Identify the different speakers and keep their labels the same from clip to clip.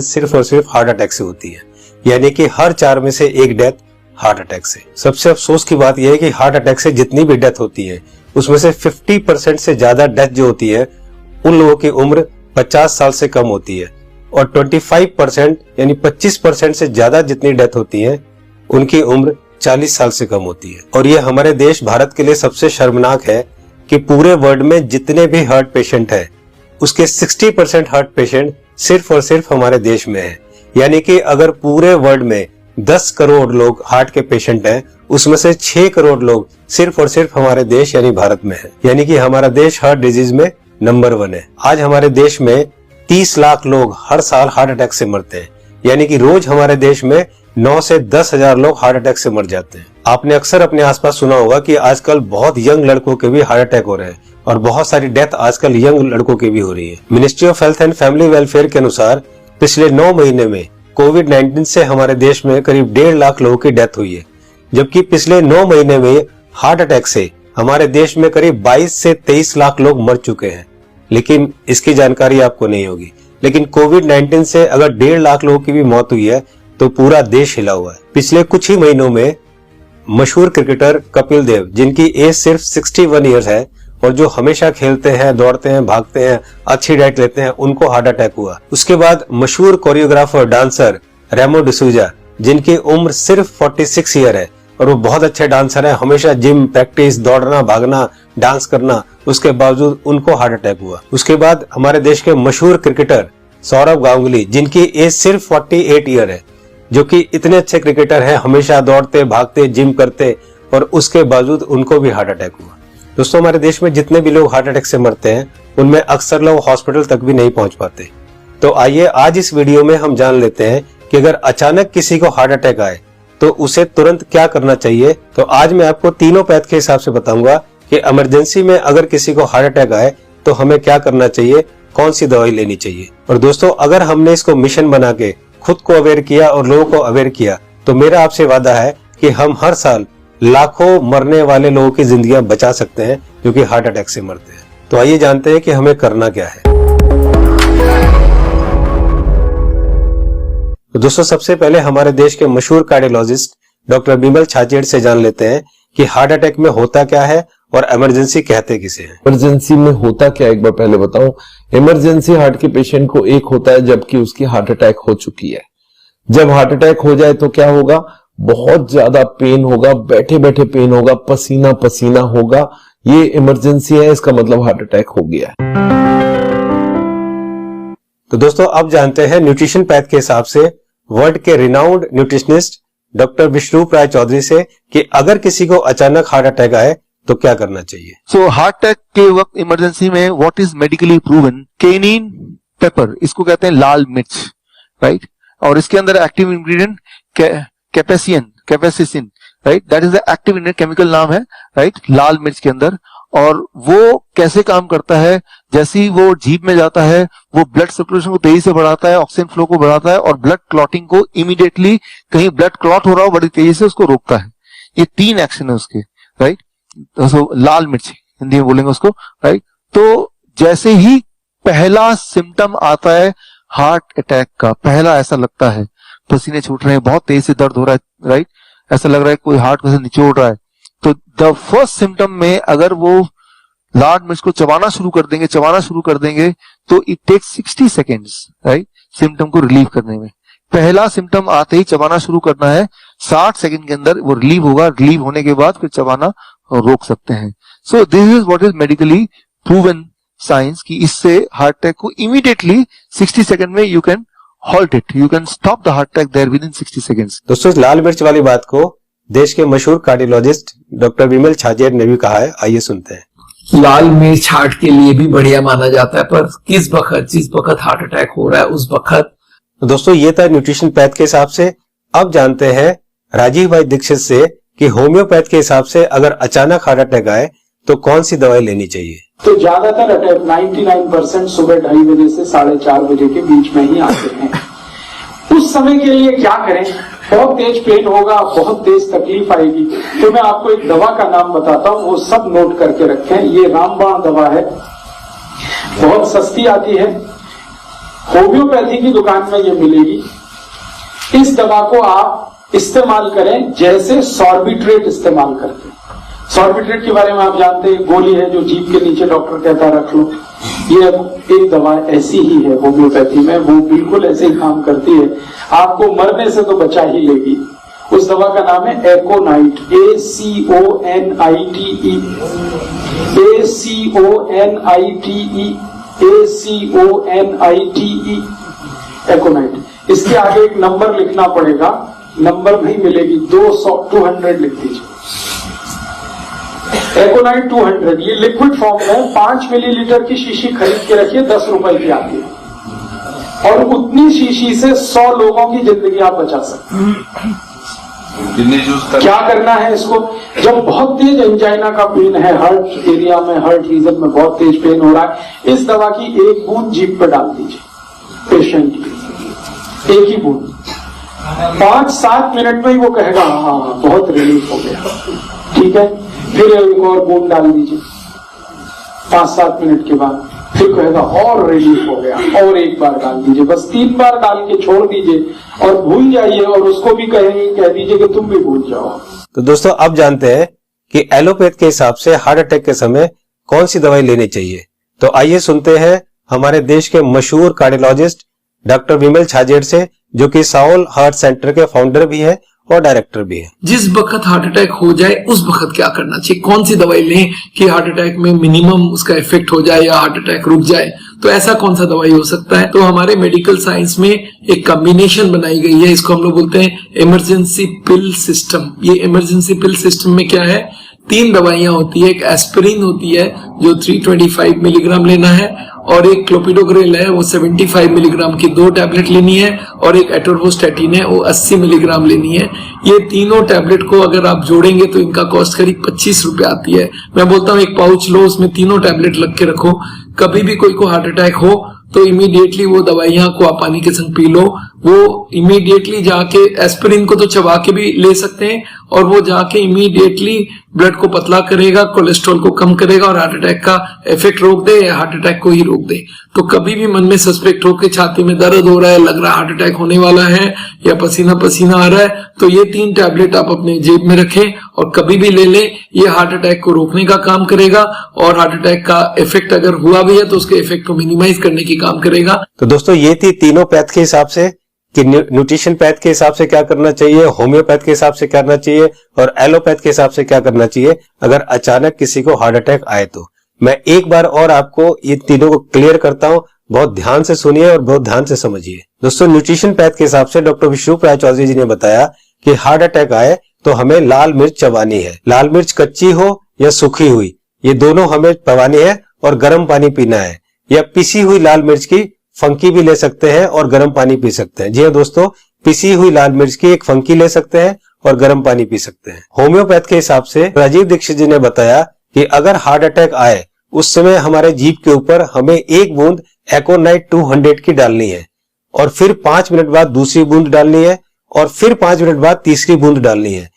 Speaker 1: सिर्फ और सिर्फ हार्ट अटैक से होती है, यानी कि हर 4 में से 1 डेथ हार्ट अटैक से। सबसे अफसोस की बात यह है कि हार्ट अटैक से जितनी भी डेथ होती है उसमें से 50% से ज्यादा डेथ जो होती है उन लोगों की उम्र 50 साल से कम होती है, और 25% यानी 25% से ज्यादा जितनी डेथ होती है उनकी उम्र 40 साल से कम होती है। और ये हमारे देश भारत के लिए सबसे शर्मनाक है कि पूरे वर्ल्ड में जितने भी हार्ट पेशेंट है उसके 60% हार्ट पेशेंट सिर्फ और सिर्फ हमारे देश में है। यानी कि अगर पूरे वर्ल्ड में 10 करोड़ लोग हार्ट के पेशेंट हैं, उसमें से 6 करोड़ लोग सिर्फ और सिर्फ हमारे देश यानी भारत में है। यानी कि हमारा देश हार्ट डिजीज में नंबर 1 है। आज हमारे देश में 30 लाख लोग हर साल हार्ट अटैक से मरते हैं, यानी कि रोज हमारे देश में 9 से 10 हजार लोग हार्ट अटैक से मर जाते हैं। आपने अक्सर अपने आसपास सुना होगा कि आजकल बहुत यंग लड़कों के भी हार्ट अटैक हो रहे हैं और बहुत सारी डेथ आजकल यंग लड़कों की भी हो रही है। Ministry of health and family welfare के अनुसार पिछले 9 महीने में कोविड-19 से हमारे देश में करीब 1.5 लाख लोगों की डेथ हुई है, जबकि पिछले 9 महीने में हार्ट अटैक से हमारे देश में करीब 22 से 23 लाख लोग मर चुके हैं। लेकिन इसकी जानकारी आपको नहीं होगी, लेकिन कोविड-19 से अगर 1.5 लाख लोगों की भी मौत हुई है तो पूरा देश हिला हुआ है। पिछले कुछ ही महीनों में मशहूर क्रिकेटर कपिल देव, जिनकी एज सिर्फ 61 ईयर्स है और जो हमेशा खेलते हैं, दौड़ते हैं, भागते हैं, अच्छी डाइट लेते हैं, उनको हार्ट अटैक हुआ। उसके बाद मशहूर कोरियोग्राफर डांसर रेमो डिसूजा, जिनकी उम्र सिर्फ 46 ईयर है और वो बहुत अच्छे डांसर हैं, हमेशा जिम, प्रैक्टिस, दौड़ना, भागना, डांस करना, उसके बावजूद उनको हार्ट अटैक हुआ। उसके बाद हमारे देश के मशहूर क्रिकेटर सौरव गांगुली, जिनकी एज सिर्फ 48 ईयर है, जो कि इतने अच्छे क्रिकेटर हैं, हमेशा दौड़ते, भागते, जिम करते, और उसके बावजूद उनको भी हार्ट अटैक हुआ। दोस्तों, हमारे देश में जितने भी लोग हार्ट अटैक से मरते हैं उनमें अक्सर लोग हॉस्पिटल तक भी नहीं पहुंच पाते। तो आइए आज इस वीडियो में हम जान लेते हैं कि अगर अचानक किसी को हार्ट अटैक आए तो उसे तुरंत क्या करना चाहिए। तो आज मैं आपको तीनों पैथ के हिसाब से बताऊंगा कि इमरजेंसी में अगर किसी को हार्ट अटैक आए तो हमें क्या करना चाहिए, कौन सी दवाई लेनी चाहिए। और दोस्तों, अगर हमने इसको मिशन बना के खुद को अवेयर किया और लोगों को अवेयर किया तो मेरा आपसे वादा है कि हम हर साल लाखों मरने वाले लोगों की जिंदगियां बचा सकते हैं जो कि हार्ट अटैक से मरते हैं। तो आइए जानते हैं कि हमें करना क्या है। तो दोस्तों, सबसे पहले हमारे देश के मशहूर कार्डियोलॉजिस्ट डॉक्टर बिमल छाजेड़ से जान लेते हैं कि हार्ट अटैक में होता क्या है और इमरजेंसी कहते किसे हैं।
Speaker 2: इमरजेंसी में होता क्या, एक बार पहले बताऊं। इमरजेंसी हार्ट के पेशेंट को एक होता है जबकि उसकी हार्ट अटैक हो चुकी है। जब हार्ट अटैक हो जाए तो क्या होगा, बहुत ज्यादा पेन होगा, बैठे बैठे पेन होगा, पसीना पसीना होगा। ये इमरजेंसी है, इसका मतलब हार्ट अटैक हो गया है।
Speaker 1: तो दोस्तों, अब जानते हैं न्यूट्रिशन पैथ के हिसाब से वर्ल्ड के रिनाउंड न्यूट्रिशनिस्ट डॉक्टर विष्णु राय चौधरी से कि अगर किसी को अचानक हार्ट अटैक आए तो क्या करना चाहिए।
Speaker 3: सो हार्ट अटैक के वक्त इमरजेंसी में what is medically proven, cayenne pepper, इसको कहते हैं लाल मिर्च, राइट। और इसके अंदर active ingredient capsaicin, right, that is the active ingredient, chemical नाम है, राइट, लाल मिर्च के अंदर। और वो कैसे काम करता है, जैसे ही वो जीभ में जाता है वो ब्लड सर्कुलेशन को तेजी से बढ़ाता है, ऑक्सीजन फ्लो को बढ़ाता है और ब्लड क्लॉटिंग को इमीडिएटली, कहीं ब्लड क्लॉट हो रहा हो बड़ी तेजी से उसको रोकता है। ये 3 एक्शन है उसके, राइट। तो लाल मिर्च हिंदी में बोलेंगे उसको, राइट। तो जैसे ही पहला सिम्टम आता है हार्ट अटैक का, पहला ऐसा लगता है पसीने छूट रहे हैं, बहुत तेज से दर्द हो रहा है, राइट, ऐसा लग रहा है कोई हार्ट में से निचोड़ रहा है, तो द फर्स्ट सिम्टम में अगर वो लाल मिर्च को चबाना शुरू कर देंगे तो it takes 60 seconds, right, symptom को रिलीव करने में। पहला सिम्टम आते ही चबाना शुरू करना है, 60 सेकेंड के अंदर वो रिलीव होगा, रिलीव होने के बाद फिर चबाना रोक सकते हैं। So this is what is medically proven science कि इससे हार्ट अटैक को इमीडिएटली 60 सेकेंड में you can halt it, you can stop the heart attack there within 60 seconds.
Speaker 1: दोस्तों, लाल मिर्च वाली बात को देश के मशहूर कार्डियोलॉजिस्ट डॉक्टर बिमल छाजेड़ ने भी कहा है, आइए सुनते हैं।
Speaker 4: लाल मिर्च हार्ट के लिए भी बढ़िया माना जाता है, पर जिस वक्त हार्ट अटैक हो रहा है उस वक्त।
Speaker 1: दोस्तों, ये था न्यूट्रिशन पैथ के हिसाब से। अब जानते हैं राजीव भाई दीक्षित से कि होम्योपैथ के हिसाब से अगर अचानक हार्ट अटैक आए तो कौन सी दवाई लेनी चाहिए।
Speaker 5: तो ज्यादातर अटैक 99% सुबह 2:30 बजे से 4:30 बजे के बीच में ही आते हैं। उस समय के लिए क्या करें, बहुत तेज पेन होगा, बहुत तेज तकलीफ आएगी, तो मैं आपको एक दवा का नाम बताता हूँ, वो सब नोट करके रखें। ये रामबाण दवा है, बहुत सस्ती आती है, होम्योपैथी की दुकान में ये मिलेगी। इस दवा को आप इस्तेमाल करें जैसे सॉर्बिट्रेट इस्तेमाल करते हैं। सॉर्बिट्रेट के बारे में आप जानते हैं, गोली है जो जीभ के नीचे डॉक्टर कहता है रख लो। ये एक दवा ऐसी ही है होम्योपैथी में, वो बिल्कुल ऐसे ही काम करती है, आपको मरने से तो बचा ही लेगी। उस दवा का नाम है एकोनाइट, ACONITE, ACONITE, एकोनाइट। इसके आगे एक नंबर लिखना पड़ेगा, नंबर नहीं मिलेगी, 200 लिख दीजिए। एकोनाइट 200, ये लिक्विड फॉर्म में 5 मिलीलीटर की शीशी खरीद के रखिए, 10 रुपए की आती है, और उतनी शीशी से 100 लोगों की जिंदगी आप बचा सकते हैं। क्या करना है इसको? जब बहुत तेज एंजाइना का पेन है, हार्ट एरिया में, हार्ट रीजन में बहुत तेज पेन हो रहा है, इस दवा की एक बूंद जीभ पर डाल दीजिए पेशेंट की, एक ही बूंद। 5-7 मिनट में ही वो कहेगा हाँ बहुत रिलीफ हो गया, ठीक है। फिर एक और बूंद डाल दीजिए 5-7 मिनट के बाद, फिर कहेगा और रिलीफ हो गया, और एक बार डाल दीजिए। बस 3 बार डाल के छोड़ दीजिए और भूल जाइए, और उसको भी कह दीजिए कि तुम भी भूल जाओ।
Speaker 1: तो दोस्तों अब जानते हैं कि एलोपैथ के हिसाब से हार्ट अटैक के समय कौन सी दवाई लेनी चाहिए। तो आइए सुनते हैं हमारे देश के मशहूर कार्डियोलॉजिस्ट डॉक्टर विमल छाजेड़ से, जो कि साउल हार्ट सेंटर के फाउंडर भी है और डायरेक्टर भी है।
Speaker 4: जिस वक्त हार्ट अटैक हो जाए उस वक्त क्या करना चाहिए, कौन सी दवाई लें कि हार्ट अटैक में मिनिमम उसका इफेक्ट हो जाए या हार्ट अटैक रुक जाए, तो ऐसा कौन सा दवाई हो सकता है। तो हमारे मेडिकल साइंस में एक कॉम्बिनेशन बनाई गई है, इसको हम लोग बोलते हैं इमरजेंसी पिल सिस्टम। ये इमरजेंसी पिल सिस्टम में क्या है, 3 दवाइयां होती है। एक एस्पिरिन होती है जो 325 मिलीग्राम लेना है, और एक क्लोपिडोग्रेल है वो 75 मिलीग्राम की 2 टैबलेट लेनी है, और एक एटोर्वोस्टैटिन है वो 80 मिलीग्राम लेनी है। ये तीनों टैबलेट को अगर आप जोड़ेंगे तो इनका कॉस्ट करीब 25 रुपए आती है। मैं बोलता हूँ एक पाउच लो, उसमें तीनों टैबलेट लग के रखो, कभी भी कोई को हार्ट अटैक हो तो इमीडिएटली वो दवाइयां को आप पानी के संग पी लो। वो इमीडिएटली जाके एस्पिरिन को तो चबा के भी ले सकते हैं, और वो जाके इमीडिएटली ब्लड को पतला करेगा, कोलेस्ट्रॉल को कम करेगा, और हार्ट अटैक का इफेक्ट रोक दे या हार्ट अटैक को ही रोक दे। तो कभी भी मन में सस्पेक्ट हो कि छाती में दर्द हो रहा है, लग रहा है हार्ट अटैक होने वाला है, या पसीना पसीना आ रहा है, तो ये 3 टैबलेट आप अपने जेब में रखें और कभी भी ले लें। ये हार्ट अटैक को रोकने का काम करेगा, और हार्ट अटैक का इफेक्ट अगर हुआ भी है तो उसके इफेक्ट को मिनिमाइज करने की काम करेगा।
Speaker 1: तो दोस्तों ये थी तीनों पैथ के हिसाब से कि न्यूट्रिशन पैथ के हिसाब से क्या करना चाहिए, होम्योपैथ के हिसाब से क्या करना चाहिए, और एलोपैथ के हिसाब से क्या करना चाहिए अगर अचानक किसी को हार्ट अटैक आए। तो मैं एक बार और आपको ये तीनों को क्लियर करता हूं, बहुत ध्यान से सुनिए और बहुत ध्यान से समझिए। दोस्तों न्यूट्रिशन पैथ के हिसाब से डॉक्टर विष्णु राय चौधरी जी ने बताया कि हार्ट अटैक आए तो हमें लाल मिर्च चबानी है। लाल मिर्च कच्ची हो या सूखी हुई, ये दोनों हमें चबानी है, और गर्म पानी पीना है, या पिसी हुई लाल मिर्च की फंकी भी ले सकते हैं और गर्म पानी पी सकते हैं। जी हाँ दोस्तों, पिसी हुई लाल मिर्च की एक फंकी ले सकते हैं और गर्म पानी पी सकते हैं। होम्योपैथ के हिसाब से राजीव दीक्षित जी ने बताया कि अगर हार्ट अटैक आए उस समय हमारे जीभ के ऊपर हमें 1 बूंद एकोनाइट 200 की डालनी है, और फिर 5 मिनट बाद दूसरी बूंद डालनी है, और फिर 5 मिनट बाद तीसरी बूंद डालनी है।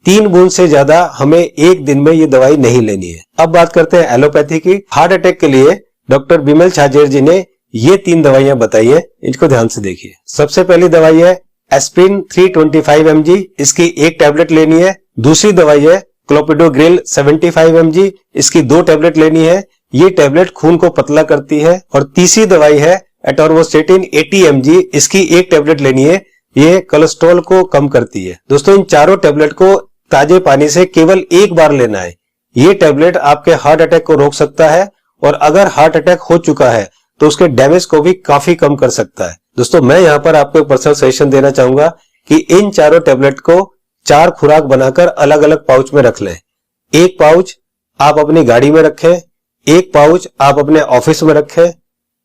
Speaker 1: 3 बूंद से ज्यादा हमें एक दिन में ये दवाई नहीं लेनी है। अब बात करते हैं एलोपैथी की। हार्ट अटैक के लिए डॉक्टर विमल छाजेड़ जी ने ये 3 दवाइयां बताई है, इनको ध्यान से देखिए। सबसे पहली दवाई है एस्पिरिन 325 mg, इसकी 1 टैबलेट लेनी है। दूसरी दवाई है क्लोपिडोग्रेल 75 mg, इसकी 2 टैबलेट लेनी है, ये टैबलेट खून को पतला करती है। और तीसरी दवाई है एटोर्वोस्टैटिन 80 mg, इसकी 1 टैबलेट लेनी है, ये कोलेस्ट्रॉल को कम करती है। दोस्तों इन चारों टैबलेट को ताजे पानी से केवल 1 बार लेना है। ये टैबलेट आपके हार्ट अटैक को रोक सकता है, और अगर हार्ट अटैक हो चुका है तो उसके डैमेज को भी काफी कम कर सकता है। दोस्तों मैं यहाँ पर आपको एक पर्सनल सजेशन देना चाहूंगा कि इन चारों टैबलेट को 4 खुराक बनाकर अलग अलग पाउच में रख लें। 1 पाउच आप अपनी गाड़ी में रखें, 1 पाउच आप अपने ऑफिस में रखें,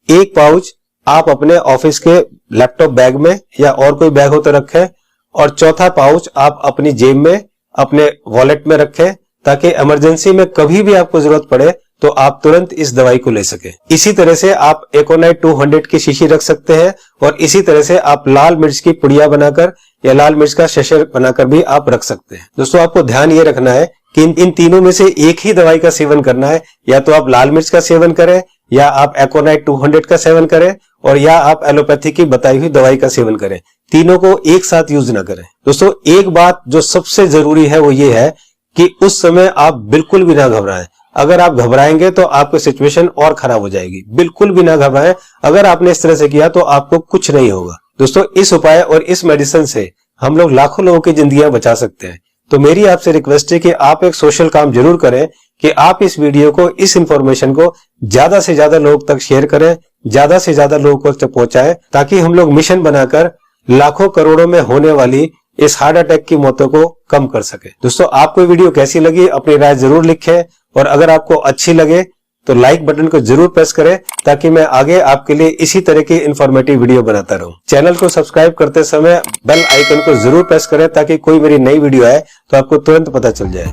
Speaker 1: 1 पाउच आप अपने ऑफिस के लैपटॉप बैग में या और कोई बैग हो तो रखें, और चौथा पाउच आप अपनी जेब में अपने वॉलेट में रखें, ताकि इमरजेंसी में कभी भी आपको जरूरत पड़े तो आप तुरंत इस दवाई को ले सके। इसी तरह से आप एकोनाइट 200 की शीशी रख सकते हैं, और इसी तरह से आप लाल मिर्च की पुड़िया बनाकर या लाल मिर्च का शशर बनाकर भी आप रख सकते हैं। दोस्तों आपको ध्यान ये रखना है कि इन तीनों में से एक ही दवाई का सेवन करना है। या तो आप लाल मिर्च का सेवन करें, या आप एकोनाइट 200 का सेवन करें और या आप एलोपैथी की बताई हुई दवाई का सेवन करें, तीनों को एक साथ यूज ना करें। दोस्तों एक बात जो सबसे जरूरी है वो ये है कि उस समय आप बिल्कुल भी ना घबराएं। अगर आप घबराएंगे तो आपकी सिचुएशन और खराब हो जाएगी। बिल्कुल भी ना घबराएं। अगर आपने इस तरह से किया तो आपको कुछ नहीं होगा। दोस्तों इस उपाय और इस मेडिसिन से हम लोग लाखों लोगों की जिंदगियां बचा सकते हैं। तो मेरी आपसे रिक्वेस्ट है कि आप एक सोशल काम जरूर करें कि आप इस वीडियो को, इस इंफॉर्मेशन को ज्यादा से ज्यादा लोग तक शेयर करें, ज्यादा से ज्यादा लोगों तक पहुंचाएं, ताकि हम लोग मिशन बनाकर लाखों करोड़ों में होने वाली इस हार्ट अटैक की मौतों को कम कर सके। दोस्तों आपको वीडियो कैसी लगी अपनी राय जरूर लिखें, और अगर आपको अच्छी लगे तो लाइक बटन को जरूर प्रेस करें, ताकि मैं आगे आपके लिए इसी तरह की इंफॉर्मेटिव वीडियो बनाता रहूं। चैनल को सब्सक्राइब करते समय बेल आइकन को जरूर प्रेस करें, ताकि कोई मेरी नई वीडियो आए तो आपको तुरंत पता चल जाए।